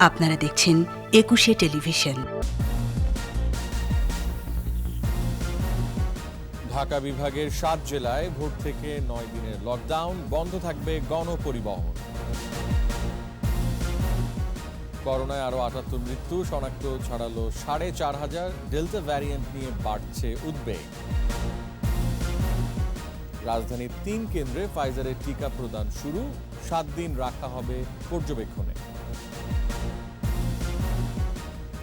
আপনারা দেখছেন একুশে টেলিভিশন। ঢাকা বিভাগের 7 জেলায় ভোর থেকে 9 দিনের লকডাউন, বন্ধ থাকবে গণপরিবহন। করোনায় আরো 78 মৃত্যু, শনাক্ত ছাড়ালো 4500। ডেল্টা ভ্যারিয়েন্ট নিয়ে বাড়ছে উদ্বেগ। রাজধানীর 3 কেন্দ্রে ফাইজারের টিকা প্রদান শুরু, 7 দিন রাখা হবে পর্যবেক্ষণে।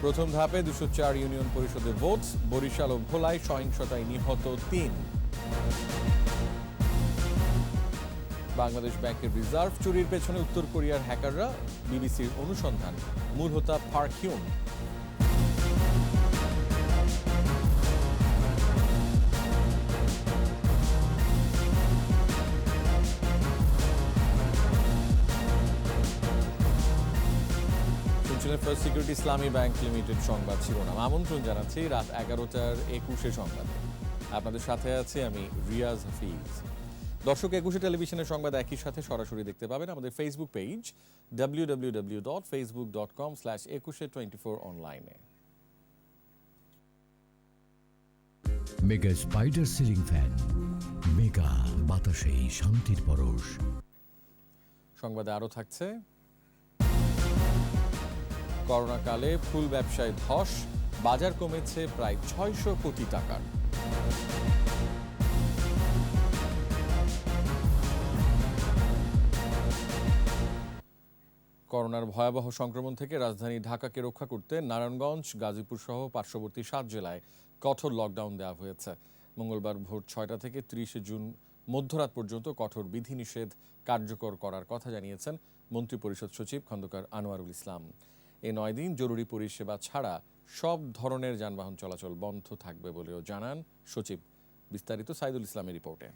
প্রথম ধাপে 204 ইউনিয়ন পরিষদে ভোট, বরিশাল ও ভোলায় সহিংসতায় নিহত 3। বাংলাদেশ ব্যাংকের রিজার্ভ চুরির পেছনে উত্তর কোরিয়ার হ্যাকাররা, বিবিসির অনুসন্ধান, মূল হোতা পার্ক হিউন। ফার্স্ট সিকিউরিটি ইসলামী ব্যাংক লিমিটেড সংবাদ শিরোনাম। আমন্ত্রণ জানাচ্ছি রাত 11টার 21 সংবাদে। আপনাদের সাথে আছে আমি রিয়াজ হাফিজ। দর্শক, 21 টেলিভিশনের সংবাদ একই সাথে সরাসরি দেখতে পাবেন আমাদের ফেসবুক পেজ www.facebook.com/2124 অনলাইনে। Mega spider ceiling fan, mega বাতাসে শান্তির পরশ। সংবাদে আরো থাকছে, করোনাকালে ফুল ব্যবসায় ধস, বাজার কমেছে প্রায় 600 কোটি টাকার। করোনার ভয়াবহ সংক্রমণ থেকে রাজধানী ঢাকাকে রক্ষা করতে নারায়ণগঞ্জ, গাজীপুর সহ পার্শ্ববর্তী 7 জেলায় কঠোর লকডাউন দেওয়া হয়েছে। মঙ্গলবার ভোর 6টা থেকে 30 জুন মধ্যরাত পর্যন্ত কঠোর বিধিনিষেধ কার্যকর করার কথা জানিয়েছেন মন্ত্রিপরিষদ সচিব খন্দকার আনোয়ারুল ইসলাম। এই 9 দিন জরুরি পরিষেবা ছাড়া সব ধরনের যানবাহন চলাচল বন্ধ থাকবে বলেও জানান সচিব। বিস্তারিত সাইদুল ইসলামের রিপোর্টে।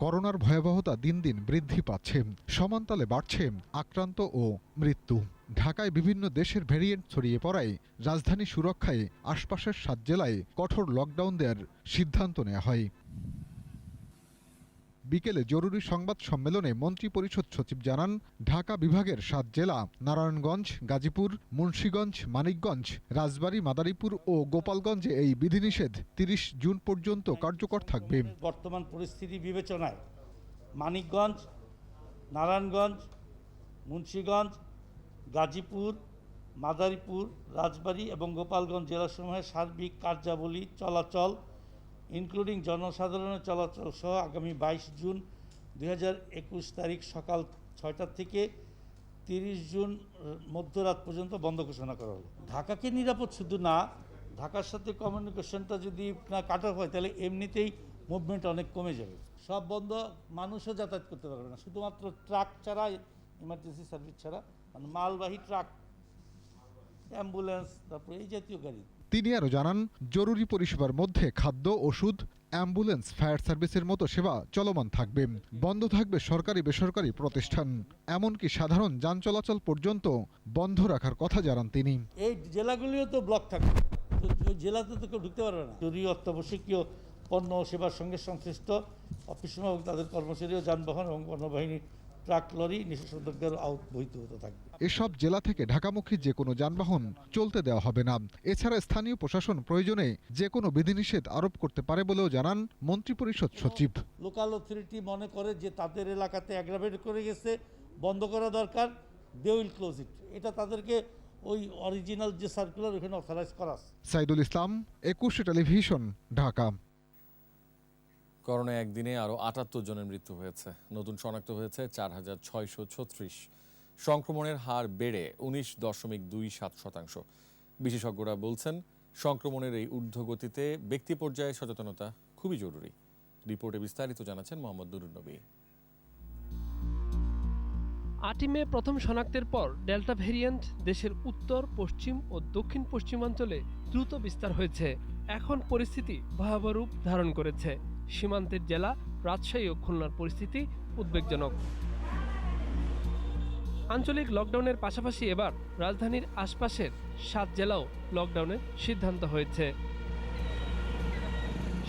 করোনার ভয়াবহতা দিন দিন বৃদ্ধি পাচ্ছে, সমান্তালে বাড়ছে আক্রান্ত ও মৃত্যু। ঢাকায় বিভিন্ন দেশের ভ্যারিয়েন্ট ছড়িয়ে পড়ায় রাজধানী সুরক্ষায় আশপাশের 7 জেলায় কঠোর লকডাউন দেওয়ার সিদ্ধান্ত নেওয়া হয়। বিকেলে জরুরি সংবাদ সম্মেলনে মন্ত্রিপরিষদ সচিব জানান, ঢাকা বিভাগের 7 জেলা নারায়ণগঞ্জ, গাজীপুর, মুন্সিগঞ্জ, মানিকগঞ্জ, রাজবাড়ী, মাদারীপুর ও গোপালগঞ্জে এই বিধিনিষেধ 30 জুন পর্যন্ত কার্যকর থাকবে। বর্তমান পরিস্থিতি বিবেচনায় মানিকগঞ্জ, নারায়ণগঞ্জ, মুন্সিগঞ্জ, গাজীপুর, মাদারীপুর, রাজবাড়ী এবং গোপালগঞ্জ জেলাসমূহের সার্বিক কার্যাবলী চলাচল ইনক্লুডিং জনসাধারণের চলাচল সহ আগামী 22 জুন 2021 তারিখ সকাল 6টা থেকে 30 জুন মধ্যরাত পর্যন্ত বন্ধ ঘোষণা করা হলো। ঢাকাকে নিরাপদ শুধু না, ঢাকার সাথে কমিউনিকেশনটা যদি না কাট অফ হয় তাহলে এমনিতেই মুভমেন্ট অনেক কমে যাবে। সব বন্ধ, মানুষও যাতায়াত করতে পারবে না, শুধুমাত্র ট্রাক ছাড়া, ইমার্জেন্সি সার্ভিস ছাড়া, মানে মালবাহী ট্রাক, অ্যাম্বুলেন্স, তারপরে এই জাতীয় গাড়ি। তিনি আরও জানান, জরুরি পরিষেবার মধ্যে খাদ্য, ওষুধ, অ্যাম্বুলেন্স, ফায়ার সার্ভিসের মতো সেবা চলমান থাকবে। বন্ধ থাকবে সরকারি বেসরকারি প্রতিষ্ঠান, এমনকি সাধারণ যান চলাচল পর্যন্ত বন্ধ রাখার কথা জানান তিনি। এই জেলাগুলিও তো ব্লক থাকবে, তো ওই জেলাতে তো কেউ ঢুকতে পারবে না। জরুরি অত্যাবশ্যকীয় পণ্য ও সেবার সঙ্গে সংশ্লিষ্ট অফিস এবং তাদের কর্মচারী ও যানবাহন এবং পণ্যবাহিনী, ট্রাক, লরি নিষেধাজ্ঞার বহির্ভূত থাকবে। এসব জেলা থেকে ঢাকামুখী যে কোনো যানবাহন চলতে দেওয়া হবে না। এছাড়া স্থানীয় প্রশাসন প্রয়োজনে যে কোনো বিধিনিষেধ আরোপ করতে পারে বলেও জানান মন্ত্রিপরিষদ সচিব। লোকাল অথরিটি মনে করে যে তাদের এলাকাতে অ্যাগ্রাভেট করে গেছে, বন্ধ করা দরকার, দে উইল ক্লোজ ইট। এটা তাদেরকে ওই অরিজিনাল যে সার্কুলার ওখানে অথরাইজ করা। সাইদুল ইসলাম, 21 টেলিভিশন, ঢাকা। করোনায় একদিনে আরও 78 জনের মৃত্যু হয়েছে। নতুন শনাক্ত হয়েছে 4636। সংক্রমণের হার বেড়ে 19.27%। বিশেষজ্ঞরা বলছেন, সংক্রমণের এই ঊর্ধ্বগতিতে ব্যক্তি পর্যায়ে সচেতনতা খুবই জরুরি। রিপোর্টে বিস্তারিত জানাচ্ছেন মোহাম্মদ নুরুন নবী। 8 মে প্রথম শনাক্তের পর ডেল্টা ভ্যারিয়েন্ট দেশের উত্তর, পশ্চিম ও দক্ষিণ পশ্চিমাঞ্চলে দ্রুত বিস্তার হয়েছে। এখন পরিস্থিতি ভয়াবহ রূপ ধারণ করেছে। সীমান্তের জেলা রাজশাহী ও খুলনার পরিস্থিতি উদ্বেগজনক। আঞ্চলিক লকডাউনের পাশাপাশি এবার রাজধানীর আশপাশের 7 জেলাও লকডাউনের সিদ্ধান্ত হয়েছে।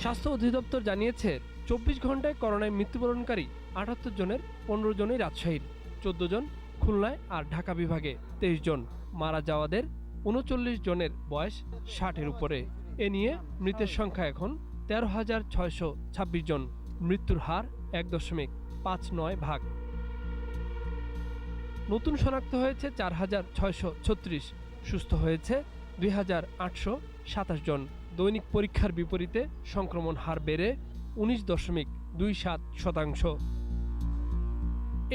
স্বাস্থ্য অধিদপ্তর জানিয়েছে, 24 ঘন্টায় করোনায় মৃত্যুবরণকারী 78 জনের 15 জনই রাজশাহীর, 14 জন খুলনায় আর ঢাকা বিভাগে 23 জন। মারা যাওয়াদের 39 জনের বয়স 60-এর উপরে। এ নিয়ে মৃতের সংখ্যা এখন 13,626 জন। মৃত্যুর হার 1.59 ভাগ। নতুন শনাক্ত হয়েছে 4,636, সুস্থ হয়েছে 2,827 জন। দৈনিক পরীক্ষার বিপরীতে সংক্রমণ হার বেড়ে 19.27%।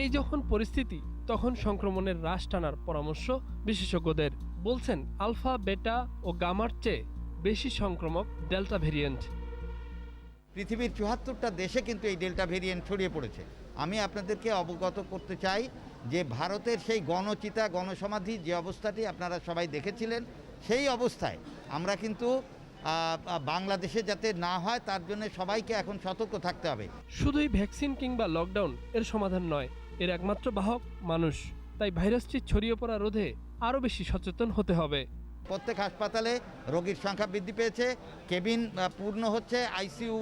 এই যখন পরিস্থিতি, তখন সংক্রমণের হ্রাস টানার পরামর্শ বিশেষজ্ঞদের। বলছেন আলফা, বেটা ও গামার চেয়ে বেশি সংক্রমক ডেল্টা ভেরিয়েন্ট। পৃথিবীর 74টা দেশে কিন্তু এই ডেল্টা ভেরিয়েন্ট ছড়িয়ে পড়েছে। আমি আপনাদেরকে অবগত করতে চাই যে ভারতের সেই গণচিতা, গণসমাধি যে অবস্থাটি আপনারা সবাই দেখেছিলেন, সেই অবস্থায় আমরা কিন্তু বাংলাদেশে যাতে না হয় তার জন্য সবাইকে এখন সতর্ক থাকতে হবে। শুধুই ভ্যাকসিন কিংবা লকডাউন এর সমাধান নয়, এর একমাত্র বাহক মানুষ। তাই ভাইরাসটি ছড়িয়ে পড়া রোধে আরও বেশি সচেতন হতে হবে। প্রত্যেক হাসপাতালে রোগীর সংখ্যা বৃদ্ধি পেয়েছে, কেবিন পূর্ণ হচ্ছে, আইসিইউ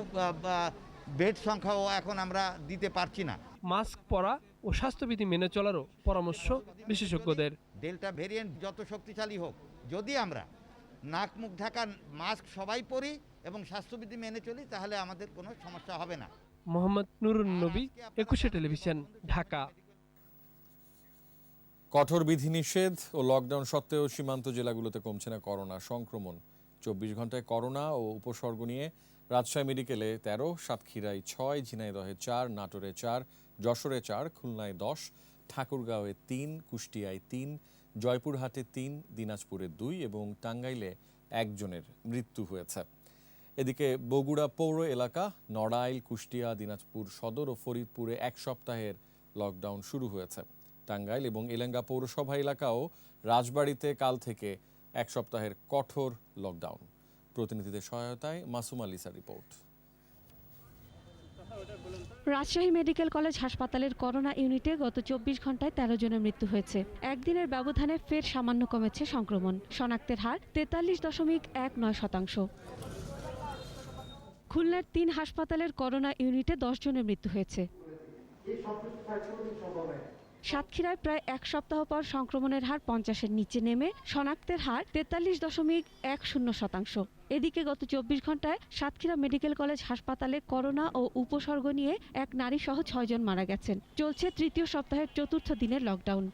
বেড সংখ্যাও এখন আমরা দিতে পারছি না। মাস্ক পরা ও স্বাস্থ্যবিধি মেনে চলারও পরামর্শ বিশেষজ্ঞদের। ডেল্টা ভেরিয়েন্ট যত শক্তিশালী হোক, যদি আমরা নাক মুখ ঢাকা মাস্ক সবাই পরি এবং স্বাস্থ্যবিধি মেনে চলি, তাহলে আমাদের কোনো সমস্যা হবে না। মোহাম্মদ নুরুন নবী, একুশে টেলিভিশন, ঢাকা। কঠোর বিধিনিষেধ ও লকডাউন সত্ত্বেও সীমান্ত জেলাগুলোতে কমছে না করোনা সংক্রমণ। 24 ঘন্টায় করোনা ও উপসর্গ নিয়ে রাজশাহী মেডিকেলে 13, সাতক্ষীরায় 6, ঝিনাইদহে 4, নাটোরে 4, যশোরে 4, খুলনায় 10, ঠাকুরগাঁওয়ে 3, কুষ্টিয়ায় 3, জয়পুরহাটে 3, দিনাজপুরে 2 এবং টাঙ্গাইলে 1 জনের মৃত্যু হয়েছে। এদিকে বগুড়া পৌর এলাকা, নড়াইল, কুষ্টিয়া, দিনাজপুর সদর ও ফরিদপুরে 1 সপ্তাহের লকডাউন শুরু হয়েছে। টাঙ্গাইল এবং এলেঙ্গা পৌরসভা এলাকাও রাজবাড়ীতে কাল থেকে 1 সপ্তাহের কঠোর লকডাউন। প্রতিনিধিদের সহায়তায় মাসুমা লিসার রিপোর্ট। রাজশাহী মেডিকেল কলেজ হাসপাতালের করোনা ইউনিটে গত 24 ঘন্টায় 13 জনের মৃত্যু হয়েছে। একদিনের ব্যবধানে ফের সামান্য কমেছে সংক্রমণ। শনাক্তের হার 43.19%। খুলনার 3 হাসপাতালের করোনা ইউনিটে 10 জনের মৃত্যু হয়েছে। সাতক্ষীরায় প্রায় 1 সপ্তাহ পর সংক্রমণের হার 50-এর নিচে নেমে শনাক্তের হার 43.10%। এদিকে গত 24 ঘন্টায় সাতক্ষীরা মেডিকেল কলেজ হাসপাতালে করোনা ও উপসর্গ নিয়ে 1 নারী সহ 6 জন মারা গেছেন। চলছে 3য় সপ্তাহের 4র্থ দিনের লকডাউন।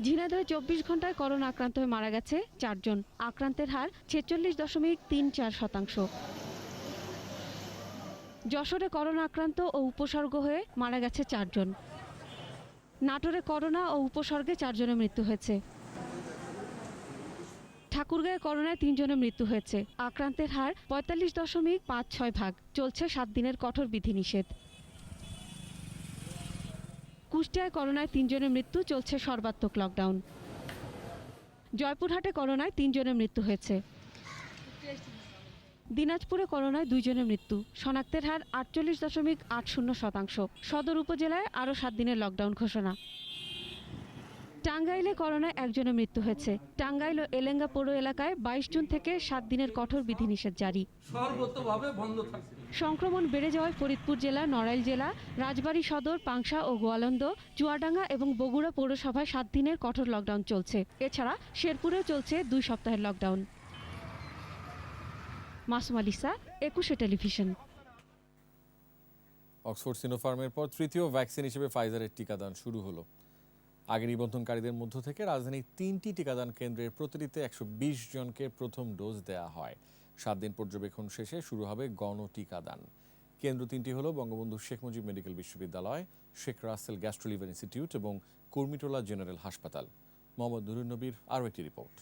ঝিনাইদহে 24 ঘন্টায় করোনা আক্রান্ত হয়ে মারা গেছে 4 জন। আক্রান্তের হার 46.34%। যশোরে করোনা আক্রান্ত ও উপসর্গ হয়ে মারা গেছে 4 জন। নাটোরে করোনা ও উপসর্গে 4 জনের মৃত্যু হয়েছে। ঠাকুরগাঁয়ে করোনায় 3 জনের মৃত্যু হয়েছে। আক্রান্তের হার 45.56%। চলছে 7 দিনের কঠোর বিধিনিষেধ। কুষ্টিয়ায় করোনায় 3 জনের মৃত্যু, চলছে সর্বাত্মক লকডাউন। জয়পুরহাটে করোনায় 3 জনের মৃত্যু হয়েছে। দিনাজপুরে করোনায় 2 জনের মৃত্যু। শনাক্তের হার 48.80%। সদর উপজেলায় আরও 7 দিনের লকডাউন ঘোষণা। টাঙ্গাইলে করোনায় 1 জনের মৃত্যু হয়েছে। টাঙ্গাইল ও এলেঙ্গা পৌর এলাকায় 22 জুন থেকে 7 দিনের কঠোর বিধিনিষেধ জারি। সংক্রমণ বেড়ে যাওয়ায় ফরিদপুর জেলা, নড়াইল জেলা, রাজবাড়ী সদর, পাংশা ও গোয়ালন্দ, চুয়াডাঙ্গা এবং বগুড়া পৌরসভায় 7 দিনের কঠোর লকডাউন চলছে। এছাড়া শেরপুরেও চলছে 2 সপ্তাহের লকডাউন। মাসুমা লিসা, একুশে টেলিভিশন। অক্সফোর্ড সিনোফার্মের পর 3য় ভ্যাকসিন হিসেবে ফাইজারের টিকাদান শুরু হলো। আগে নিবন্ধনকারীদের মধ্য থেকে রাজধানীর 3টি টিকাদান কেন্দ্রের প্রতিটিতে 120 জনকে প্রথম ডোজ দেওয়া হয়। 7 দিন পর্যবেক্ষণ শেষে শুরু হবে গণটিকাদান। কেন্দ্র 3টি হলো বঙ্গবন্ধু শেখ মুজিব মেডিকেল বিশ্ববিদ্যালয়, শেখ রাসেল গ্যাস্ট্রোলিভার ইনস্টিটিউট এবং কুর্মিটোলা জেনারেল হাসপাতাল। মোহাম্মদ নুরুন নবীর আরও একটি রিপোর্ট।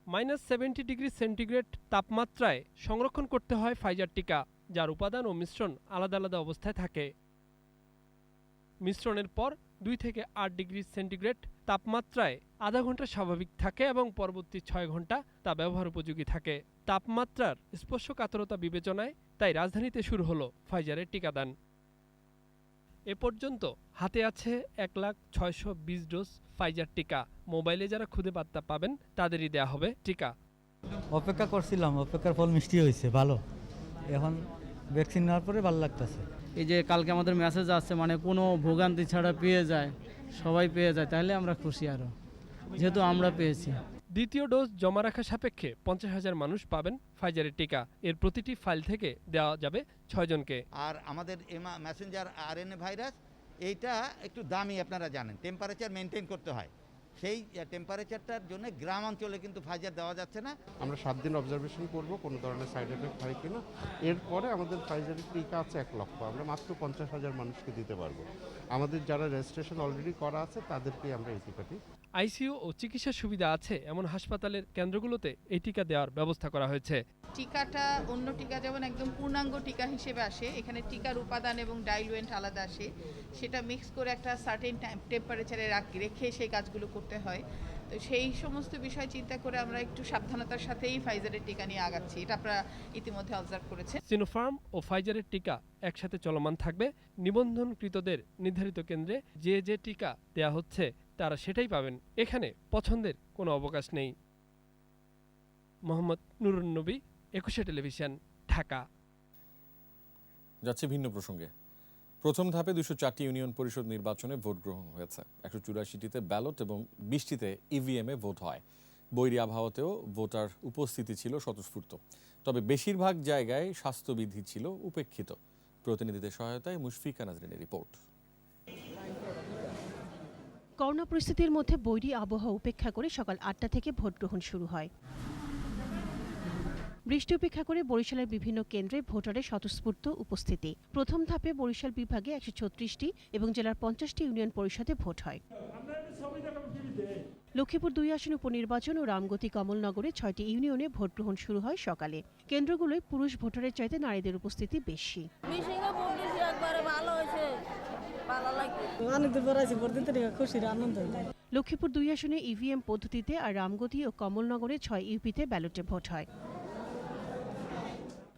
-70 ডিগ্রি সেন্টিগ্রেড তাপমাত্রায় সংরক্ষণ করতে হয় ফাইজার টিকা, যার উপাদান ও মিশ্রণ আলাদা আলাদা অবস্থায় থাকে। মিশ্রণের পর 2 থেকে 8 ডিগ্রি সেন্টিগ্রেড তাপমাত্রায় আধা ঘন্টা স্বাভাবিক থাকে এবং পরবর্তী 6 ঘন্টা তা ব্যবহার উপযোগী থাকে। তাপমাত্রার স্পর্শকাতরতা বিবেচনায় তাই রাজধানীতে শুরু হলো ফাইজারের টিকাদান। এ পর্যন্ত হাতে আছে 1,620 ডোজ ফাইজার টিকা। মোবাইলে যারা খুদে বার্তা পাবেন তাদেরই দেয়া হবে টিকা। অপেক্ষা করছিলাম, অপেক্ষার ফল মিষ্টি হয়েছে, ভালো। এখন ভ্যাকসিন নেওয়ার পরে ভালো লাগতেছে। এই যে কালকে আমাদের মেসেজ আসছে, মানে কোনো ভোগান্তি ছাড়া পেয়ে যায়, সবাই পেয়ে যায়, তাহলে আমরা খুশি আরও, যেহেতু আমরা পেয়েছি। দ্বিতীয় ডোজ জমা রাখা সাপেক্ষে 50,000 মানুষ পাবেন ফাইজারের টিকা। এর প্রতিটি ফাইল থেকে দেওয়া যাবে 6 জনকে। আর আমাদের মেসেঞ্জার আরএনএ ভাইরাস এইটা একটু দামি, আপনারা জানেন, টেম্পারেচার মেনটেন করতে হয়। সেই টেম্পারেচারটার জন্য গ্রাম অঞ্চলে কিন্তু ফাইজার দেওয়া যাচ্ছে না। আমরা 7 দিন অবজারভেশন করব কোনো ধরনের সাইড এফেক্ট হয় কিনা। এরপরে আমাদের ফাইজারের টিকা আছে 1 লক্ষ, আমরা মাত্র 50,000 মানুষকে দিতে পারবো। আমাদের যারা রেজিস্ট্রেশন অলরেডি করা আছে তাদেরকে আমরা এই টিকাটি। আইসিইউ ও চিকিৎসা সুবিধা আছে এমন হাসপাতালের কেন্দ্রগুলোতে এই টিকা দেওয়ার ব্যবস্থা করা হয়েছে। টিকাটা অন্য টিকা যেমন একদম পূর্ণাঙ্গ টিকা হিসেবে আসে, এখানে টিকার উপাদান এবং ডাইলুয়েন্ট আলাদা আসে, সেটা মিক্স করে একটা সার্টেন টেম্পারেচারে রেখে সেই কাজগুলো করতে হয়। তো সেই সমস্ত বিষয় চিন্তা করে আমরা একটু সাবধানতার সাথেই ফাইজারের টিকা নিয়ে আগাচ্ছি, এটা আপনারা ইতিমধ্যে অবজার্ভ করেছেন। সিনোফার্ম ও ফাইজারের টিকা একসাথে চলমান থাকবে। নিবন্ধনকৃতদের নির্ধারিত কেন্দ্রে যে টিকা দেয়া হচ্ছে তারা সেটাই পাবেন। এখানে পছন্দের কোনো অবকাশ নেই। মোহাম্মদ নুরুন নবী, 21 টেলিভিশন, ঢাকা। যাচ্ছে ভিন্ন প্রসঙ্গে। প্রথম ধাপে 204টি ইউনিয়ন পরিষদ নির্বাচনে ভোট গ্রহণ হয়েছে। 184টিতে ব্যালট এবং 20টিতে ইভিএমে ভোট হয়। বৈরী আবহাওয়াতেও ভোটার উপস্থিতি ছিল স্বতঃস্ফূর্ত, তবে বেশিরভাগ জায়গায় স্বাস্থ্যবিধি ছিল উপেক্ষিত। প্রতিনিধিদের সহায়তায় মুশফিকা নাজরিনের রিপোর্ট। করোনা পরিস্থিতির মধ্যে বৈরী আবহাওয়া উপেক্ষা করে সকাল 8টা থেকে ভোট গ্রহণ শুরু হয়। বৃষ্টি উপেক্ষা করে বরিশালের বিভিন্ন কেন্দ্রে ভোটারের স্বতঃস্ফূর্ত উপস্থিতি। প্রথম ধাপে বরিশাল বিভাগে 136টি এবং জেলার 50টি ইউনিয়ন পরিষদে ভোট হয়। লক্ষ্মীপুর 2 আসন উপনির্বাচন ও রামগতি কমলনগরে 6টি ইউনিয়নে ভোট গ্রহণ শুরু হয় সকালে। কেন্দ্রগুলোয় পুরুষ ভোটারের চাইতে নারীদের উপস্থিতি বেশি। লক্ষ্মীপুর 2 আসনে ইভিএম পদ্ধতিতে আর রামগতি ও কমলনগরে 6 ইউপিতে ব্যালটে ভোট হয়।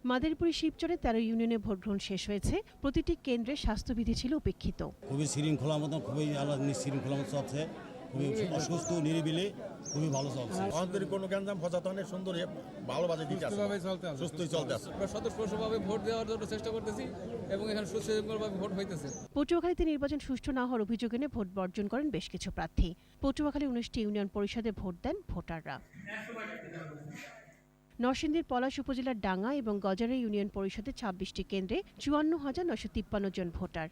মাদারীপুর শিবচরে 13 ইউনিয়নে ভোট গ্রহণ শেষ হয়েছে। প্রতিটি কেন্দ্রে স্বাস্থ্যবিধি ছিল উপেক্ষিত। খুবই শৃঙ্খলা মতো, খুবই শৃঙ্খলা মতো চলছে, খুবই অসুস্থ নিরিবিলি, খুবই ভালো চলছে। আমাদের কোনো গ্যাঞ্জাম ফজাতনে সুন্দর ভালোভাবে দিতে আছে, সুস্থই চলতে আছে। আমরা স্বতঃস্ফূর্তভাবে ভোট দেওয়ার জন্য চেষ্টা করতেছি এবং এখানে সুশৃঙ্খলভাবে ভোট হইতেছে। পটুয়াখালীতে নির্বাচন সুষ্ঠু না হওয়ার অভিযোগ এনে ভোট বর্জন করেন বেশ কিছু প্রার্থী। পটুয়াখালী 19টি ইউনিয়ন পরিষদে ভোট দেন ভোটাররা। নরসিংদীর পলাশ উপজেলার ডাঙ্গা এবং গজারে ইউনিয়ন পরিষদে 26টি কেন্দ্রে 54,953 জন ভোটার।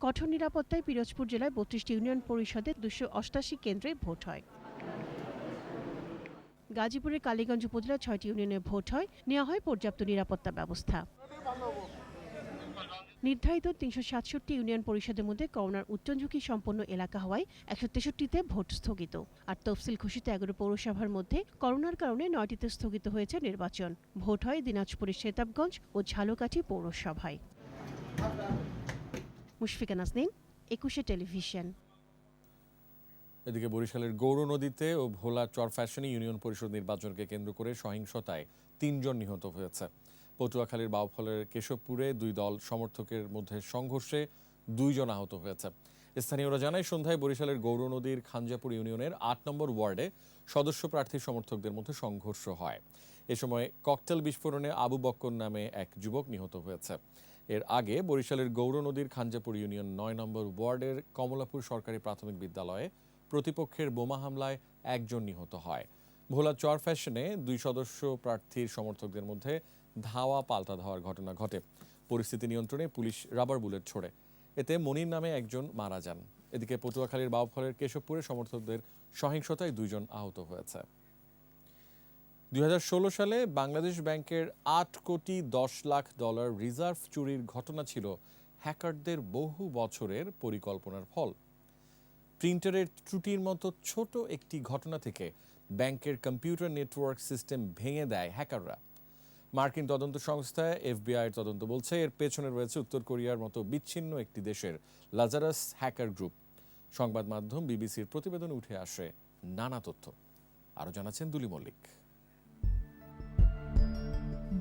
কঠোর নিরাপত্তায় পিরোজপুর জেলায় 32টি ইউনিয়ন পরিষদে 288 কেন্দ্রে ভোট হয়। গাজীপুরের কালীগঞ্জ উপজেলার 6টি ইউনিয়নে ভোট হয়, নেওয়া হয় পর্যাপ্ত নিরাপত্তা ব্যবস্থা। নির্ধারিত 367টি ইউনিয়ন পরিষদের মধ্যে করোনার উচ্চ ঝুঁকি সম্পন্ন এলাকা হওয়ায় 163টিতে ভোট স্থগিত। আর তফসিল ঘোষিত 11 পৌরসভার মধ্যে করোনার কারণে 9টিতে স্থগিত হয়েছে নির্বাচন। ভোট হয় দিনাজপুরের সেতাবগঞ্জ ও ঝালকাঠি পৌরসভায়। মুশফিকা নাজনীন, 21 টেলিভিশন। এদিকে বরিশালের গৌর নদীতে ও ভোলা চরফ্যাশনে ইউনিয়ন পরিষদ নির্বাচনকে কেন্দ্র করে সহিংসতায় 3 জন নিহত হয়েছে। পটুয়াখালীর বাউফলের কেশবপুরে 2 দল সমর্থকের মধ্যে সংঘর্ষে 2 জন আহত হয়েছে। স্থানীয়রা জানায়, সন্ধ্যায় বরিশালের গৌর নদীর খানজাপুর ইউনিয়নের 8 নম্বর ওয়ার্ডে সদস্য প্রার্থী সমর্থকদের মধ্যে সংঘর্ষ হয়। এ সময় ককটেল বিস্ফোরণে আবু বক্কর নামে এক যুবক নিহত হয়েছে। এর আগে বরিশালের গৌর নদীর খানজাপুর ইউনিয়ন 9 নম্বর ওয়ার্ডের কমলাপুর সরকারি প্রাথমিক বিদ্যালয়ে প্রতিপক্ষের বোমা হামলায় 1 জন নিহত হয়। ভোলা চরফ্যাশনে 2 সদস্য প্রার্থীর সমর্থকদের মধ্যে ধাওয়া পাল্টা ধাওয়ার ঘটনা ঘটে। পরিস্থিতি নিয়ন্ত্রণে পুলিশ রাবার বুলেট ছোড়ে, এতে মনির নামে 1 জন মারা যান। এদিকে পটুয়াখালীর বাউফলের কেশবপুরে সমর্থকদের সহিংসতায় 2 জন আহত হয়েছে। 2016 সালে বাংলাদেশ ব্যাংকের $8 কোটি 10 লাখ রিজার্ভ চুরির ঘটনা ছিল হ্যাকারদের বহু বছরের পরিকল্পনার ফল। প্রিন্টারের ত্রুটির মতো ছোট একটি ঘটনা থেকে ব্যাংকের কম্পিউটার নেটওয়ার্ক সিস্টেম ভেঙে দেয় হ্যাকাররা। মার্কিন তদন্ত সংস্থা FBI তদন্ত বলছে, এর পেছনে রয়েছে উত্তর কোরিয়ার মতো বিচ্ছিন্ন একটি দেশের লাজারাস হ্যাকার গ্রুপ। সংবাদ মাধ্যম বিবিসির প্রতিবেদনে উঠে আসে নানা তথ্য। আরও জানাচ্ছেন দুলি মল্লিক।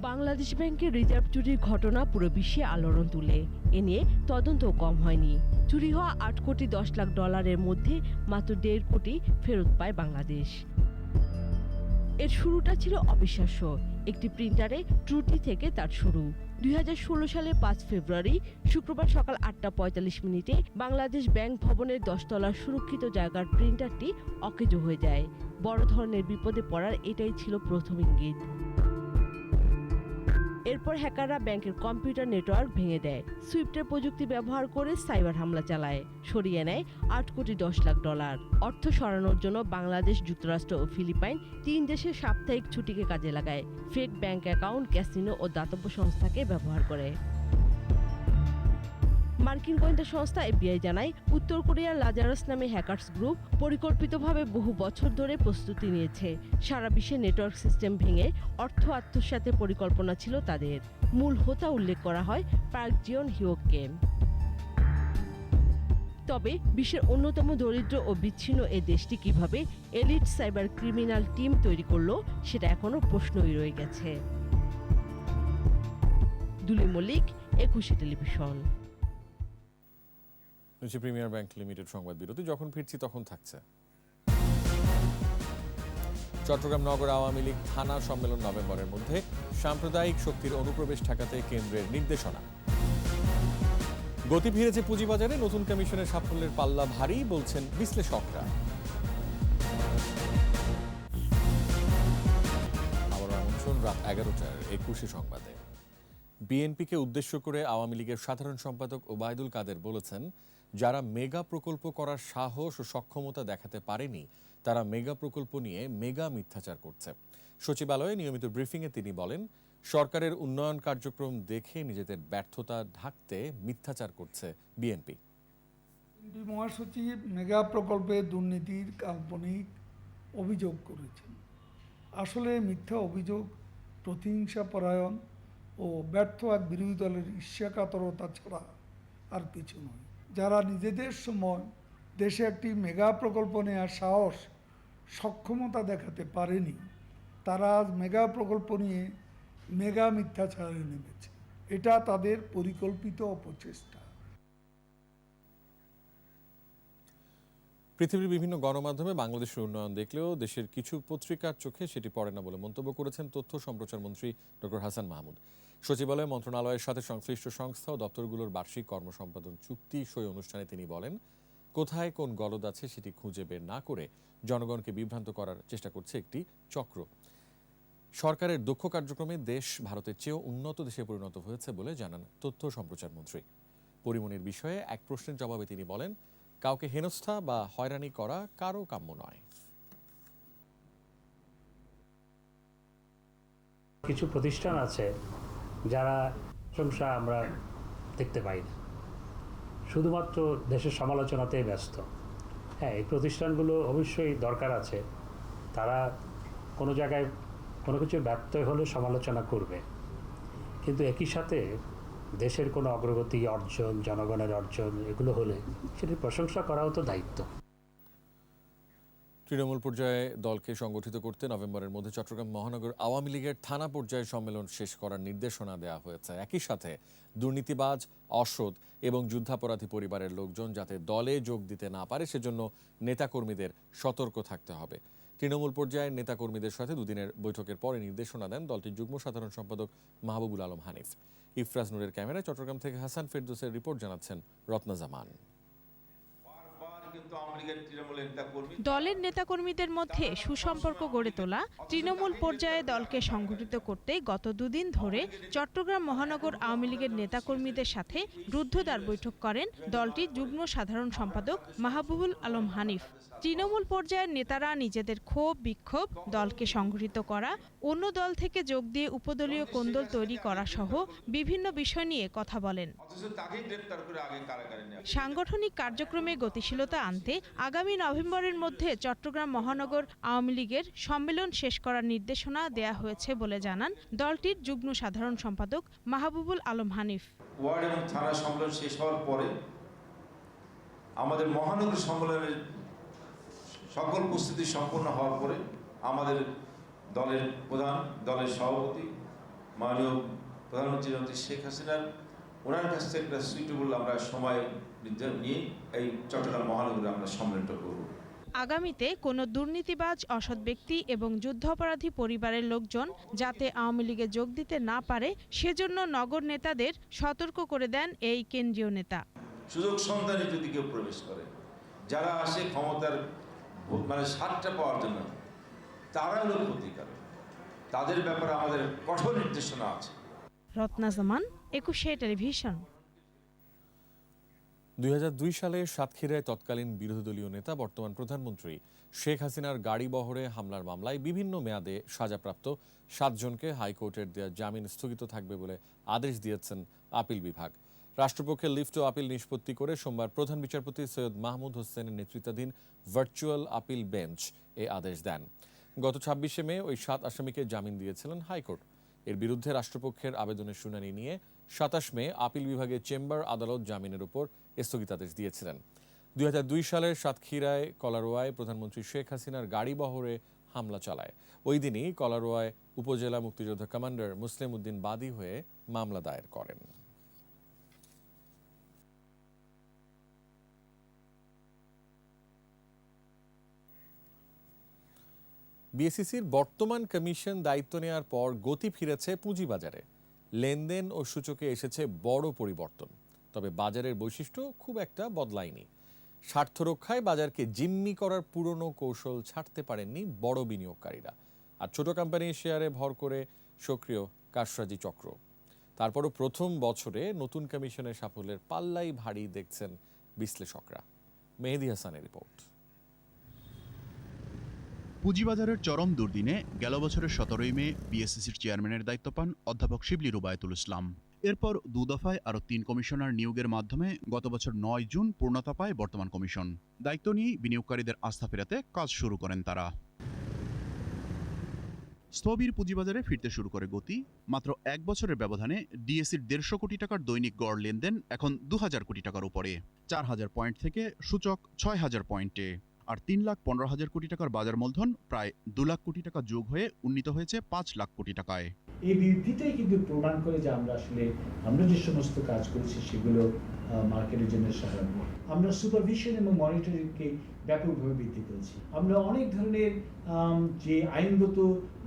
বাংলাদেশ ব্যাংকের রিজার্ভ চুরির ঘটনা পুরো বিশ্বে আলোড়ন তুলে। এ নিয়ে তদন্তও কম হয়নি। চুরি হওয়া $8 কোটি 10 লাখ মধ্যে মাত্র $1.5 কোটি ফেরত পায় বাংলাদেশ। এর শুরুটা ছিল অবিশ্বাস্য। একটি প্রিন্টারে ত্রুটি থেকে তার শুরু। 2016 সালের 5 ফেব্রুয়ারি শুক্রবার সকাল 8:45 বাংলাদেশ ব্যাংক ভবনের 10 তলার সুরক্ষিত জায়গার প্রিন্টারটি অকেজো হয়ে যায়। বড় ধরনের বিপদে পড়ার এটাই ছিল প্রথম ইঙ্গিত। এরপর হ্যাকাররা ব্যাংকের কম্পিউটার নেটওয়ার্ক ভেঙে দেয়, সুইফটের প্রযুক্তি ব্যবহার করে সাইবার হামলা চালায়, সরিয়ে নেয় $8,10,00,000। অর্থ সরানোর জন্য বাংলাদেশ, যুক্তরাষ্ট্র ও ফিলিপাইন 3 দেশের সাপ্তাহিক ছুটিকে কাজে লাগায়, ফেক ব্যাংক অ্যাকাউন্ট, ক্যাসিনো ও দাতব্য সংস্থাকে ব্যবহার করে। মার্কিন গোয়েন্দা সংস্থা FBI জানায়, উত্তর কোরিয়ার লাজারাস নামে হ্যাকার্স গ্রুপ পরিকল্পিতভাবে বহু বছর ধরে প্রস্তুতি নিয়েছে। সারা বিশ্বে নেটওয়ার্ক সিস্টেম ভেঙে অর্থ আত্মসাতের পরিকল্পনা ছিল তাদের। মূল হোতা উল্লেখ করা হয় পার্ক জিওন হিয়োককে। তবে বিশ্বের অন্যতম দরিদ্র ও বিচ্ছিন্ন এই দেশটি কিভাবে এলিট সাইবার ক্রিমিনাল টিম তৈরি করলো সেটা এখনো প্রশ্নই রয়ে গেছে। Duli Mallik, 21 television. Premier Bank Limited সংবাদ বিরতি, যখন ফিরছি তখন থাকছে। চট্টগ্রাম নগর আওয়ামী লীগ থানা সম্মেলন নভেম্বরের মধ্যে, সাম্প্রদায়িক শক্তির অনুপ্রবেশ ঠেকাতে কেন্দ্রের নির্দেশনা। গতি ফিরেছে পুঁজিবাজারে, নতুন কমিশনের সাফল্যের পাল্লা ভারী বলছেন বিশ্লেষকরা। আবার আমন্ত্রণ রাত 11টার 21 সংবাদে। বিএনপিকে উদ্দেশ্য করে আওয়ামী লীগের সাধারণ সম্পাদক ওবায়দুল কাদের বলেছেন, যারা মেগা প্রকল্প করার সাহস ও সক্ষমতা দেখাতে পারেনি তারা মেগা প্রকল্প নিয়ে মেগা মিথ্যাচার করছে। সচিবালয়ে নিয়মিত ব্রিফিংয়ে তিনি বলেন, সরকারের উন্নয়ন কার্যক্রম দেখে নিজেদের ব্যর্থতা ঢাকতে মিথ্যাচার করছে বিএনপি। মহাসচিব মেগা প্রকল্পে দুর্নীতির কাল্পনিক অভিযোগ করেছেন। আসলে মিথ্যা অভিযোগ, প্রতিহিংসা পরায়ণ ও ব্যর্থ এক বিরোধী দলের ঈর্ষাকাতরতা ছাড়া আর কিছু নয়। যারা নিজেদের সময় দেশে একটি মেগা প্রকল্প নেওয়ার সাহস, সক্ষমতা দেখাতে পারেনি, তারা আজ মেগা প্রকল্প নিয়ে মেগা মিথ্যাচারে নেমেছে। এটা তাদের পরিকল্পিত অপচেষ্টা। পৃথিবীর বিভিন্ন গণমাধ্যমে বাংলাদেশের উন্নয়ন দেখলেও দেশের কিছু পত্রিকার চোখে সেটি পড়ে না বলে মন্তব্য করেছেন তথ্য সম্প্রচার মন্ত্রী ডক্টর হাসান মাহমুদ। সচিবালয়, মন্ত্রণালয়ের সাথে সংশ্লিষ্ট সংস্থা ও দপ্তরগুলোর বার্ষিক কর্মসম্পাদন চুক্তি সই অনুষ্ঠানে তিনি বলেন, কোথায় কোন গলদ আছে সেটি খুঁজে বের না করে জনগণকে বিভ্রান্ত করার চেষ্টা করছে একটি চক্র। সরকারের দক্ষ কার্যক্রমে দেশ ভারতের চেয়েও উন্নত দেশে পরিণত হয়েছে বলে জানান তথ্য সম্প্রচার মন্ত্রী। পরিমণির বিষয়ে এক প্রশ্নের জবাবে তিনি বলেন, কাউকে হেনস্থা বা হয়রানি করা কারো কাম্য নয়। কিছু প্রতিষ্ঠান আছে যারা প্রশংসা আমরা দেখতে পাই না, শুধুমাত্র দেশের সমালোচনাতেই ব্যস্ত। হ্যাঁ, এই প্রতিষ্ঠানগুলো অবশ্যই দরকার আছে, তারা কোনো জায়গায় কোনো কিছু ব্যর্থ হলে সমালোচনা করবে, কিন্তু একই সাথে দেশের কোনো অগ্রগতি, অর্জন, জনগণের অর্জন এগুলো হলে সেটির প্রশংসা করাও তো দায়িত্ব। তৃণমূল পর্যায়ে দলকে সংগঠিত করতে নভেম্বরের মধ্যে চট্টগ্রাম মহানগর আওয়ামী লীগের থানা পর্যায়ে সম্মেলন শেষ করার নির্দেশনা দেওয়া হয়েছে। একই সাথে দুর্নীতিবাজ, অসৎ এবং যুদ্ধাপরাধী পরিবারের লোকজন যাতে দলে যোগ দিতে না পারে সেজন্য নেতাকর্মীদের সতর্ক থাকতে হবে। তৃণমূল পর্যায়ের নেতাকর্মীদের সাথে দুদিনের বৈঠকের পরে নির্দেশনা দেন দলটির যুগ্ম সাধারণ সম্পাদক মাহবুবুল আলম হানিফ। ইফরাজ নূরের ক্যামেরায় চট্টগ্রাম থেকে হাসান ফেরদৌসের রিপোর্ট, জানাচ্ছেন রত্না জামান। দলের নেতাকর্মীদের মধ্যে সুসম্পর্ক গড়ে তোলা, তৃণমূল পর্যায়ে দলকে সংগঠিত করতে গত দুদিন ধরে চট্টগ্রাম মহানগর আওয়ামী লীগের নেতাকর্মীদের সাথে রুদ্ধদ্বার বৈঠক করেন দলটির যুগ্ম সাধারণ সম্পাদক মাহবুবুল আলম হানিফ। তৃণমূল পর্যায়ের নেতারা নিজেদের ক্ষোভ, বিক্ষোভ, দলকে সংগঠিত করা, অন্য দল থেকে যোগ দিয়ে উপদলীয় কোন্দল তৈরি করা সহ বিভিন্ন বিষয় নিয়ে কথা বলেন। সাংগঠনিক কার্যক্রমে গতিশীলতা আনতে আগামী নভেম্বরের মধ্যে চট্টগ্রাম মহানগর আওয়ামী লীগের সম্মেলন শেষ করার নির্দেশনা দেয়া হয়েছে বলে জানান দলটির যুগ্ম সাধারণ সম্পাদক মাহবুবুল আলম হানিফ। ওয়ার্ড এবং থানা সম্মেলন শেষ হওয়ার পরে আমাদের মহানগর সম্মেলনের সকল প্রস্তুতি সম্পন্ন হওয়ার পরে আমাদের দলের প্রধান, দলের সভাপতি মাননীয় প্রধানমন্ত্রী শেখ হাসিনার ওনার কাছ থেকে একটা সুইটেবল আমরা সময় নিয়ে এই চট্টগ্রাম মহানগরে আমরা সম্মেলনটা করব। আগামীতে কোনো দুর্নীতিবাজ, অসৎ ব্যক্তি এবং যুদ্ধাপরাধী পরিবারের লোকজন যাতে আওয়ামী লীগে যোগ দিতে না পারে সেজন্য নগর নেতাদের সতর্ক করে দেন এই কেন্দ্রীয় নেতা। সুযোগ সন্ধানে যদি কেউ প্রবেশ করে, যারা আসে ক্ষমতার স্বাদটা পাওয়ার জন্য, তারা হলো ক্ষতিকারক। তাদের ব্যাপারে আমাদের কঠোর নির্দেশনা আছে। রত্না জামান, 21 টেলিভিশন। 2002 সালে সাতক্ষীরায় তৎকালীন বিরোধী দলীয় নেতা বর্তমান প্রধানমন্ত্রী শেখ হাসিনার গাড়ি বহরে হামলার মামলায় বিভিন্ন মেয়াদে সাজাপ্রাপ্ত 7 জনকে হাইকোর্টের দেয়া জামিন স্থগিত থাকবে বলে আদেশ দিয়েছেন আপিল বিভাগ। রাষ্ট্রপক্ষের লিফট ও আপিল নিষ্পত্তি করে সোমবার প্রধান বিচারপতি সৈয়দ মাহমুদ হোসেনের নেতৃত্বাধীন ভার্চুয়াল আপিল বেঞ্চ এই আদেশ দেন। গত 26শে মে ওই 7 আসামিকে জামিন দিয়েছিলেন হাইকোর্ট। এর বিরুদ্ধে রাষ্ট্রপক্ষের আবেদনের শুনানি নিয়ে 27 মে আপিল বিভাগের চেম্বার আদালত জামিনের উপর স্থগিতাদেশ দিয়েছিলেন। 2002 সালের সাতক্ষীরায় কলারোয়ায় প্রধানমন্ত্রী শেখ হাসিনার গাড়ি বহরে হামলা চালায়। ওই দিনই কলারোয়ায় উপজেলা মুক্তিযোদ্ধা কমান্ডার মুসলিম উদ্দিন বাদী হয়ে মামলা দায়ের করেন। বিএসইসির বর্তমান কমিশন দায়িত্ব নেওয়ার পর গতি ফিরেছে পুঁজিবাজারে। লেনদেন ও সূচকে এসেছে বড় পরিবর্তন। তবে বাজারের বৈশিষ্ট্য খুব একটা বদলায়নি। স্বার্থ রক্ষায় বাজারকে জিম্মি করার পুরনো কৌশল ছাড়তে পারেননি বড় বিনিয়োগকারীরা। আর ছোট কোম্পানির শেয়ারে ভর করে সক্রিয় কারসাজি চক্র। তারপরও প্রথম বছরে নতুন কমিশনের সাফল্যের পাল্লাই ভারী দেখছেন বিশ্লেষকরা। মেহেদী হাসানের রিপোর্ট। পুঁজিবাজারের চরম দুর্দিনে গেল বছরের 17ই মে বিএসইসির চেয়ারম্যানের দায়িত্ব পান অধ্যাপক শিবলি রুবায়েতুল ইসলাম। এরপর 2 দফায় আরও 3 কমিশনার নিয়োগের মাধ্যমে গত বছর 9 জুন পূর্ণতা পায় বর্তমান কমিশন। দায়িত্ব নিয়ে বিনিয়োগকারীদের আস্থা ফেরাতে কাজ শুরু করেন তারা। স্থবির পুঁজিবাজারে ফিরতে শুরু করে গতি। মাত্র 1 বছরের ব্যবধানে ডিএসইর 150 কোটি টাকার দৈনিক গড় লেনদেন এখন 2000 কোটি টাকার উপরে। 4000 পয়েন্ট থেকে সূচক 6000 পয়েন্টে। আর 3,15,000 কোটি টাকার বাজার মূলধন প্রায় 2 লাখ কোটি টাকা যোগ হয়ে উন্নীত হয়েছে 5 লাখ কোটি টাকায়। এই বৃদ্ধিটাই কিন্তু প্রমাণ করে যে আমরা যে সমস্ত কাজ করেছি সেগুলো মার্কেটের জন্য সহায়ক। আমরা সুপারভিশন এবং মনিটরিংকে ব্যাপকভাবে বৃদ্ধি করেছি। আমরা অনেক ধরনের যে আইনগত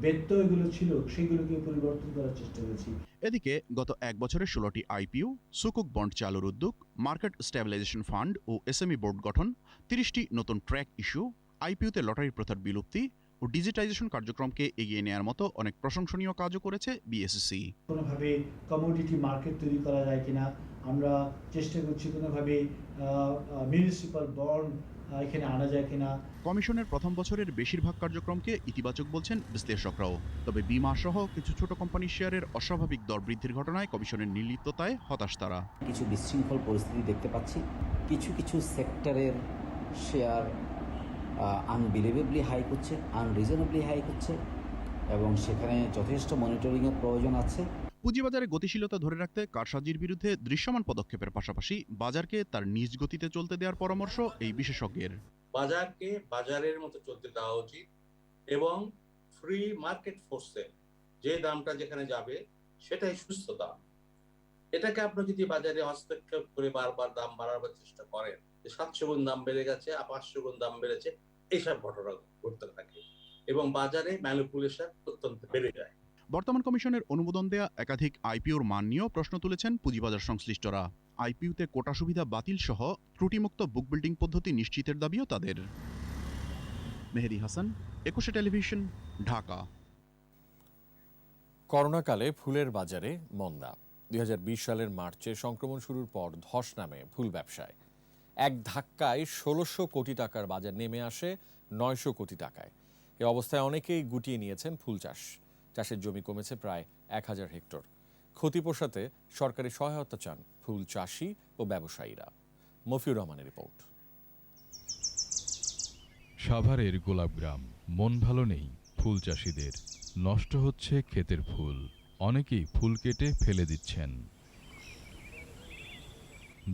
ব্যত্যয়গুলো ছিল সেগুলোকে পরিবর্তন করার চেষ্টা করেছি। এদিকে গত 1 বছরে 16টি আইপিও, সুকুক বন্ড চালুর উদ্যোগ, মার্কেট স্ট্যাবিলাইজেশন ফান্ড ও এসএমই বোর্ড গঠন, 30টি নতুন ট্র্যাক ইস্যু, আইপিওতে লটারি প্রথার বিলুপ্তি ও ডিজিটাইজেশন কার্যক্রমকে এগিয়ে নেওয়ার মতো অনেক প্রশংসনীয় কাজও করেছে বিএসইসি। কোনোভাবে কমোডিটি মার্কেট তৈরি করা যায় কিনা আমরা চেষ্টা করছি, কোনোভাবে মিউনিসিপাল বন্ড এখানে আনা যায় কিনা। কমিশনের প্রথম বছরের বেশিরভাগ কার্যক্রমকে ইতিবাচক বলছেন বিশ্লেষকরাও। তবে বিমা সহ কিছু ছোট কোম্পানির শেয়ারের অস্বাভাবিক দর বৃদ্ধির ঘটনায় কমিশনের নির্লিপ্ততায় হতাশ তারা। কিছু বিশৃঙ্খল পরিস্থিতি দেখতে পাচ্ছি। কিছু কিছু সেক্টরের শেয়ার আনবিলিভেবলি হাই করছে, আনরিজনেবলি হাই করছে এবং সেখানে যথেষ্ট মনিটরিংয়ের প্রয়োজন আছে। পুঁজিবাজারে গতিশীলতা ধরে রাখতে কারসাজির বিরুদ্ধে দৃশ্যমান পদক্ষেপের পাশাপাশি বাজারকে তার নিজ গতিতে চলতে দেওয়ার পরামর্শ এই বিশেষজ্ঞের। বাজারকে বাজারের মতো চলতে দেওয়া উচিত এবং ফ্রি মার্কেট ফোর্সে যে দামটা যেখানে যাবে সেটাই সুস্থ দাম। এটাকে আপনি যদি বাজারে হস্তক্ষেপ করে বারবার দাম বাড়াবার চেষ্টা করেন, 700 গুণ দাম বেড়ে গেছে, 500 গুণ দাম বেড়েছে, এইসব ঘটনা ঘটতে থাকে এবং বাজারে ম্যানিপুলেশন অত্যন্ত বেড়ে যায়। বর্তমান কমিশনের অনুমোদন দেয়া একাধিক আইপিওর মান নিয়েও প্রশ্ন তুলেছেন পুঁজিবাজার সংশ্লিষ্টরা। আইপিওতে কোটা সুবিধা বাতিল সহ ত্রুটিমুক্ত বুক বিল্ডিং পদ্ধতি নিশ্চিতের দাবিও তাদের। মেহেদী হাসান, 21 টেলিভিশন, ঢাকা। করোনাকালে ফুলের বাজারে মন্দা। 2020 সালের মার্চে সংক্রমণ শুরুর পর ধস নামে ফুল ব্যবসায়। এক ধাক্কায় 1600 কোটি টাকার বাজার নেমে আসে 900 কোটি টাকায়। এ অবস্থায় অনেকেই গুটিয়ে নিয়েছেন ফুল চাষ। চাষের জমি কমেছে প্রায় 1000 হেক্টর। ক্ষতি পোষাতে সরকারি সহায়তা চান ফুল চাষি ও ব্যবসায়ীরা। মফিউর রহমানের রিপোর্ট। সাভারের গোলাপগ্রাম। মন ভালো নেই ফুল চাষিদের। নষ্ট হচ্ছে ক্ষেতের ফুল। অনেকেই ফুল কেটে ফেলে দিচ্ছেন।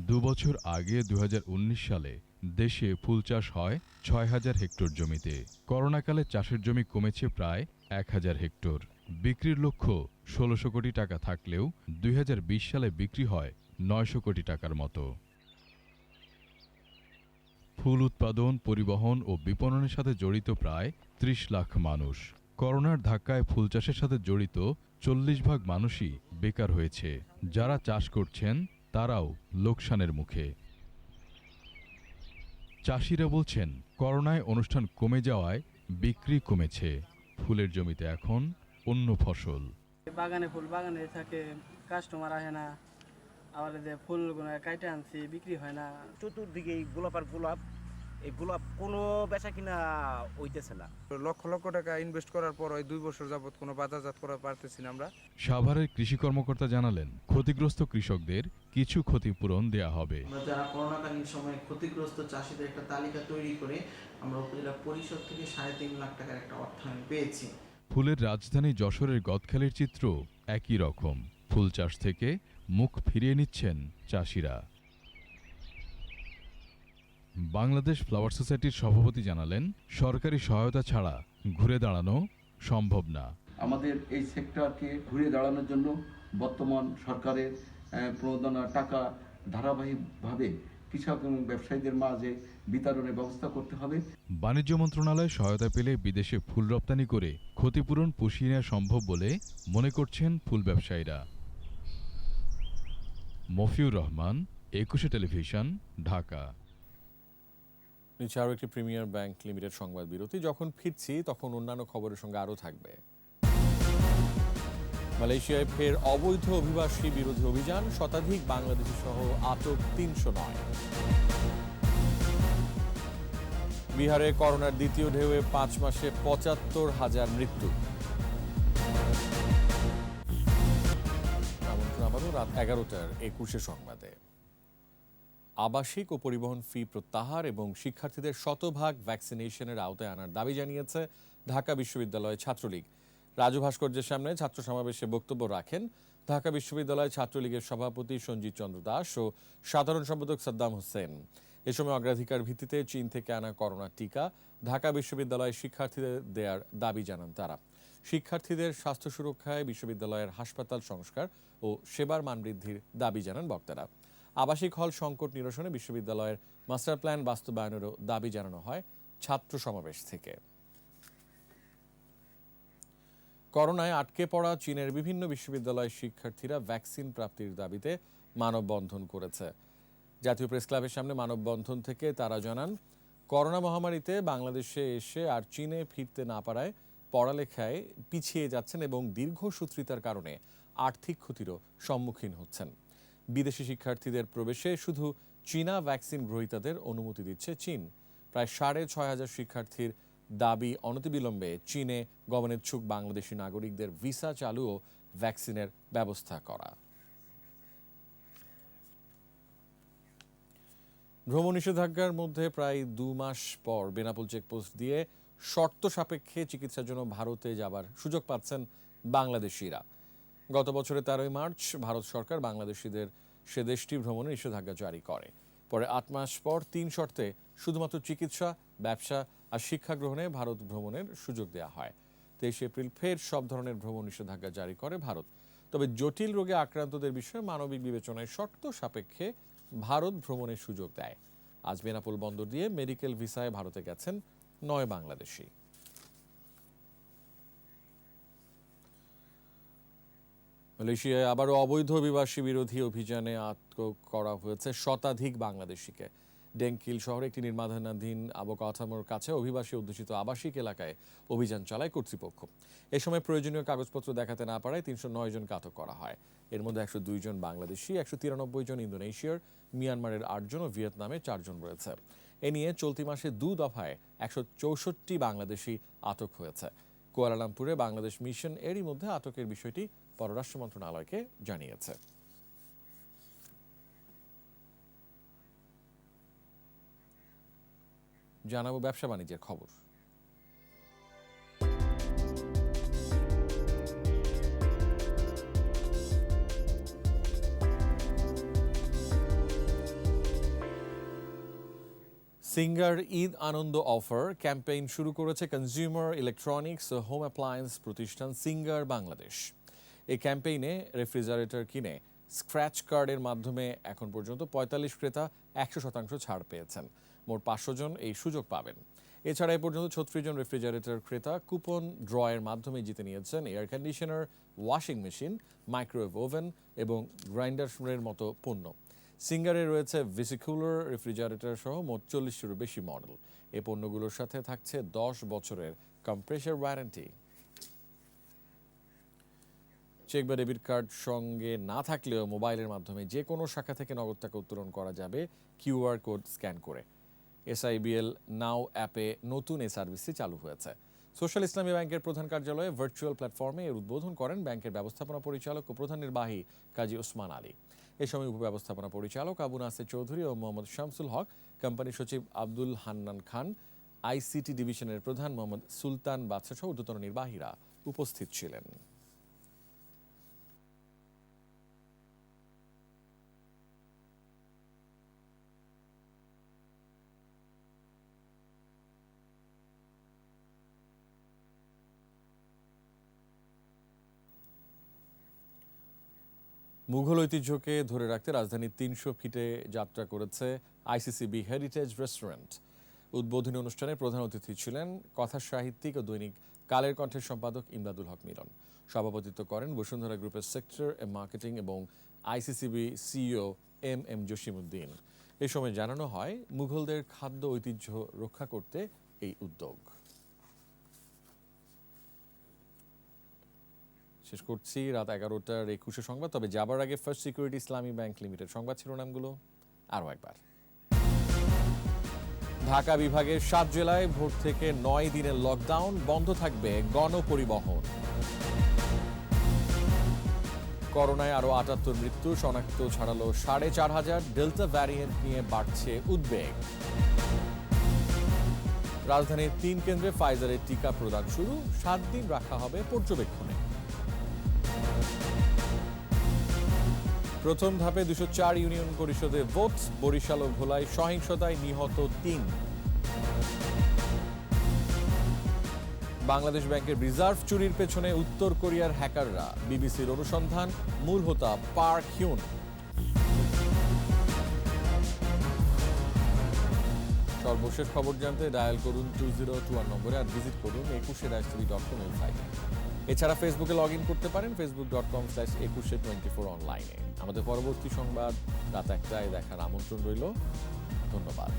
2 বছর আগে 2019 সালে দেশে ফুল চাষ হয় 6000 হেক্টর জমিতে। করোনাকালে চাষের জমি কমেছে প্রায় 1000 হেক্টর। বিক্রির লক্ষ্য 1600 কোটি টাকা থাকলেও 2020 সালে বিক্রি হয় 900 কোটি টাকার মতো। ফুল উৎপাদন, পরিবহন ও বিপণনের সাথে জড়িত প্রায় ৩০ লাখ মানুষ। করোনার ধাক্কায় ফুল চাষের সাথে জড়িত ৪০ ভাগ মানুষই বেকার হয়েছে। যারা চাষ করছেন তারাও লোকসানের মুখে। চাষিরা বলছেন, করোনায় অনুষ্ঠান কমে যাওয়ায় বিক্রি কমেছে। ফুলের জমিতে এখন অন্য ফসল। বাগানে ফুল বাগানে থাকে, কাস্টমার আসে না, আবার যে ফুলগুলো কাইটে আনছি বিক্রি হয় না। চতুর্দিকে এই গোলাপ আর গোলাপ, এই গোলাপ কোনো বেচা কিনা হইতেছে না। লক্ষ লক্ষ টাকা ইনভেস্ট করার পর 2 বছর যাবত কোনো বাজারজাত করা পারতেছি না আমরা। সাভারের কৃষি কর্মকর্তা জানালেন, ক্ষতিগ্রস্ত কৃষকদের কিছু ক্ষতিপূরণ দেয়া হবে। আমরা যারা করোনাকালীন সময়ে ক্ষতিগ্রস্ত চাষিদের একটা তালিকা তৈরি করে আমরা উপজেলা পরিষদ থেকে 3.5 লাখ টাকার একটা অর্থায়ন পেয়েছি। ফুলের রাজধানী যশোরের গদখালির চিত্র একই রকম। ফুল চাষ থেকে মুখ ফিরিয়ে নিচ্ছেন চাষিরা। বাংলাদেশ ফ্লাওয়ার সোসাইটির সভাপতি জানালেন, সরকারি সহায়তা ছাড়া ঘুরে দাঁড়ানো সম্ভব না। আমাদের এই সেক্টরকে ঘুরে দাঁড়ানোর জন্য বর্তমান সরকারের প্রণোদনা টাকা ধারাবাহিকভাবে কৃষক এবং ব্যবসায়ীদের মাঝে বিতরণের ব্যবস্থা করতে হবে। বাণিজ্য মন্ত্রণালয় সহায়তা পেলে বিদেশে ফুল রপ্তানি করে ক্ষতিপূরণ পুষিয়ে নেওয়া সম্ভব বলে মনে করছেন ফুল ব্যবসায়ীরা। মফিউর রহমান, 21 টেলিভিশন, ঢাকা। নিচে আরও একটি প্রিমিয়ার ব্যাংক লিমিটেড সংবাদ বিরতি। যখন ফিরছি তখন অন্যান্য খবরের সঙ্গে আরও থাকবে। মালয়েশিয়ায় ফের অবৈধ অভিবাসী বিরোধী অভিযান, শতাধিক বাংলাদেশি সহ আটক 309। বিহারে করোনার দ্বিতীয় ঢেউয়ে 5 মাসে 75,000 মৃত্যু। আমন্ত্রণ আবারও রাত 11টার 21 সংবাদে। আবাসিক ও পরিবহন ফি প্রত্যাহার এবং শিক্ষার্থীদের শতভাগ ভ্যাকসিনেশনের আওতায় আনার দাবি জানিয়েছে ঢাকা বিশ্ববিদ্যালয় ছাত্রলীগ। রাজু ভাস্কর্যের সামনে ছাত্র সমাবেশে বক্তব্য রাখেন ঢাকা বিশ্ববিদ্যালয় ছাত্রলীগের সভাপতি সঞ্জিত চন্দ্র দাস ও সাধারণ সম্পাদক সাদ্দাম হোসেন। এ সময় অগ্রাধিকার ভিত্তিতে চীন থেকে আনা করোনা টিকা ঢাকা বিশ্ববিদ্যালয়ের শিক্ষার্থীদের দেওয়ার দাবি জানান তারা। শিক্ষার্থীদের স্বাস্থ্য সুরক্ষায় বিশ্ববিদ্যালয়ের হাসপাতাল সংস্কার ও সেবার মান বৃদ্ধির দাবি জানান বক্তারা। আবাসিক হল সংকট নিরসনে বিশ্ববিদ্যালয়ের মাস্টার প্ল্যান বাস্তবায়নেরও দাবি জানানো হয় ছাত্র সমাবেশ থেকে। করোনায় আটকে পড়া চীনের বিভিন্ন বিশ্ববিদ্যালয়ের শিক্ষার্থীরা ভ্যাকসিন প্রাপ্তির দাবিতে মানববন্ধন করেছে। জাতীয় প্রেস ক্লাবের সামনে মানববন্ধন থেকে তারা জানান, করোনা মহামারীতে বাংলাদেশে এসে আর চীনে ফিরতে না পারায় পড়ালেখায় পিছিয়ে যাচ্ছেন এবং দীর্ঘসূত্রিতার কারণে আর্থিক ক্ষতিরও সম্মুখীন হচ্ছেন। বিদেশি শিক্ষার্থীদের প্রবেশে শুধু চীনা ভ্যাকসিন গ্রহীতাদের অনুমতি দিচ্ছে চীন। প্রায় 6,500 শিক্ষার্থীর দাবি অনতিবিলম্বে চীনে গমনেচ্ছুক বাংলাদেশি নাগরিকদের ভিসা চালু ও ভ্যাকসিনের ব্যবস্থা করা। ভ্রমণ নিষেধাজ্ঞার মধ্যে প্রায় 2 মাস পর বেনাপোল চেকপোস্ট দিয়ে শর্ত সাপেক্ষে চিকিৎসার জন্য ভারতে যাবার সুযোগ পাচ্ছেন বাংলাদেশিরা। গত বছরের 13 মার্চ ভারত সরকার বাংলাদেশিদের সে দেশটি ভ্রমণে নিষেধাজ্ঞা জারি করে। পরে 8 মাস পর 3 শর্তে শুধুমাত্র চিকিৎসা, ব্যবসা আর শিক্ষা গ্রহণে ভারত ভ্রমণের সুযোগ দেওয়া হয়। 23 এপ্রিল ফের সব ধরনের ভ্রমণ নিষেধাজ্ঞা জারি করে ভারত। তবে জটিল রোগে আক্রান্তদের বিষয়ে মানবিক বিবেচনায় শর্ত সাপেক্ষে ভারত ভ্রমণের সুযোগ দেয়। আজ বেনাপোল বন্দর দিয়ে মেডিকেল ভিসায় ভারতে গেছেন 9 বাংলাদেশি। মালয়েশিয়ায় আবারও অবৈধ অভিবাসী বিরোধী অভিযানে আটক করা হয়েছে শতাধিক বাংলাদেশিকে। ডেঙ্কিল শহরে একটি নির্মাণাধীন অবকাঠামোর কাছে অভিবাসী অধ্যুষিত আবাসিক এলাকায় অভিযান চালায় কর্তৃপক্ষ। এ সময় প্রয়োজনীয় কাগজপত্র দেখাতে না পারায় 309 জনকে আটক করা হয়। এর মধ্যে 102 জন বাংলাদেশি, 193 জন ইন্দোনেশিয়ার, মিয়ানমারের 8 জন ও ভিয়েতনামে 4 জন রয়েছে। এ নিয়ে চলতি মাসে 2 দফায় 164 বাংলাদেশি আটক হয়েছে। কুয়ালালামপুরে বাংলাদেশ মিশন এরই মধ্যে আটকের বিষয়টি পররাষ্ট্র মন্ত্রণালয়কে জানিয়েছে। জানাবো ব্যবসা বাণিজ্যের খবর। সিঙ্গার ঈদ আনন্দ অফার ক্যাম্পেইন শুরু করেছে কনজিউমার ইলেকট্রনিক্স ও হোম অ্যাপ্লায়েন্স প্রতিষ্ঠান সিঙ্গার বাংলাদেশ। এই ক্যাম্পেইনে রেফ্রিজারেটর কিনে স্ক্র্যাচ কার্ডের মাধ্যমে এখন পর্যন্ত ৪৫ ক্রেতা ১০০% ছাড় পেয়েছেন। মোট ৫০০ জন এই সুযোগ পাবেন। এছাড়া এ পর্যন্ত ৩৬ জন রেফ্রিজারেটর ক্রেতা কুপন ড্রয়ের মাধ্যমে জিতে নিয়েছেন air conditioner, washing machine, microwave oven এবং গ্রাইন্ডারের মতো পণ্য। সিঙ্গারে রয়েছে ভিসিকুলার রেফ্রিজারেটর সহ মোট ৪০টিরও বেশি মডেল। এই পণ্যগুলোর সাথে থাকছে ১০ বছরের কম্প্রেসার ওয়ারেন্টি। চেক বা ডেবিট কার্ড সঙ্গে না থাকলেও মোবাইলের মাধ্যমে যে কোনো শাখা থেকে নগদ টাকা উত্তোলন করা যাবে কিউআর কোড স্ক্যান করে। SIBL নাও অ্যাপে নতুন এই সার্ভিসটি চালু হয়েছে। সোশ্যাল ইসলামী ব্যাংকের প্রধান কার্যালয়ে ভার্চুয়াল প্ল্যাটফর্মে এর উদ্বোধন করেন ব্যাংকের ব্যবস্থাপনা পরিচালক ও প্রধান নির্বাহী কাজী ওসমান আলী। এ সময় উপব্যবস্থাপনা পরিচালক আবু নাসির চৌধুরী ও মোহাম্মদ শামসুল হক, কোম্পানি সচিব আব্দুল হান্নান খান, ICT ডিভিশনের প্রধান মোহাম্মদ সুলতান বাদশা সহ ঊর্ধ্বতন নির্বাহীরা উপস্থিত ছিলেন। মুঘল ঐতিহ্যকে ধরে রাখতে রাজধানীর ৩০০ ফিটে যাত্রা করেছে ICCB হেরিটেজ রেস্টুরেন্ট। উদ্বোধনী অনুষ্ঠানে প্রধান অতিথি ছিলেন কথা সাহিত্যিক ও দৈনিক কালের কণ্ঠের সম্পাদক ইমদাদুল হক মিলন। সভাপতিত্ব করেন বসুন্ধরা গ্রুপের সেক্টর মার্কেটিং এবং ICCB CEO MM জসিমউদ্দিন। এ সময় জানানো হয় মুঘলদের খাদ্য ঐতিহ্য রক্ষা করতে এই উদ্যোগ। শেষ করছি রাত 11টার 21 সংবাদ। তবে যাবার আগে ফার্স্ট সিকিউরিটি ইসলামী ব্যাংক লিমিটেড সংবাদ শিরোনামগুলো আরও একবার। ঢাকা বিভাগের 7 জেলায় ভোর থেকে 9 দিনের লকডাউন, বন্ধ থাকবে গণপরিবহন। করোনায় আরও 78 মৃত্যু, শনাক্ত ছাড়ালো 4500। ডেল্টা ভ্যারিয়েন্ট নিয়ে বাড়ছে উদ্বেগ। রাজধানীর 3 কেন্দ্রে ফাইজারের টিকা প্রদান শুরু, 7 দিন রাখা হবে পর্যবেক্ষণে। প্রথম ধাপে 204 ইউনিয়ন পরিষদে ভোট, বরিশাল ও ভোলায় সহিংসতায় নিহত 3। বাংলাদেশ ব্যাংকের রিজার্ভ চুরির পেছনে উত্তর কোরিয়ার হ্যাকাররা, বিবিসির অনুসন্ধান, মূল হোতা পার্ক হিউন। সর্বশেষ খবর জানতে ডায়াল করুন 2021 নম্বরে আর ভিজিট করুন ekushe-tv.com ওয়েবসাইটে। এছাড়া ফেসবুকে লগ ইন করতে পারেন facebook.com/ekushe24 অনলাইনে। আমাদের পরবর্তী সংবাদ রাত 1টায় দেখার আমন্ত্রণ রইল। ধন্যবাদ।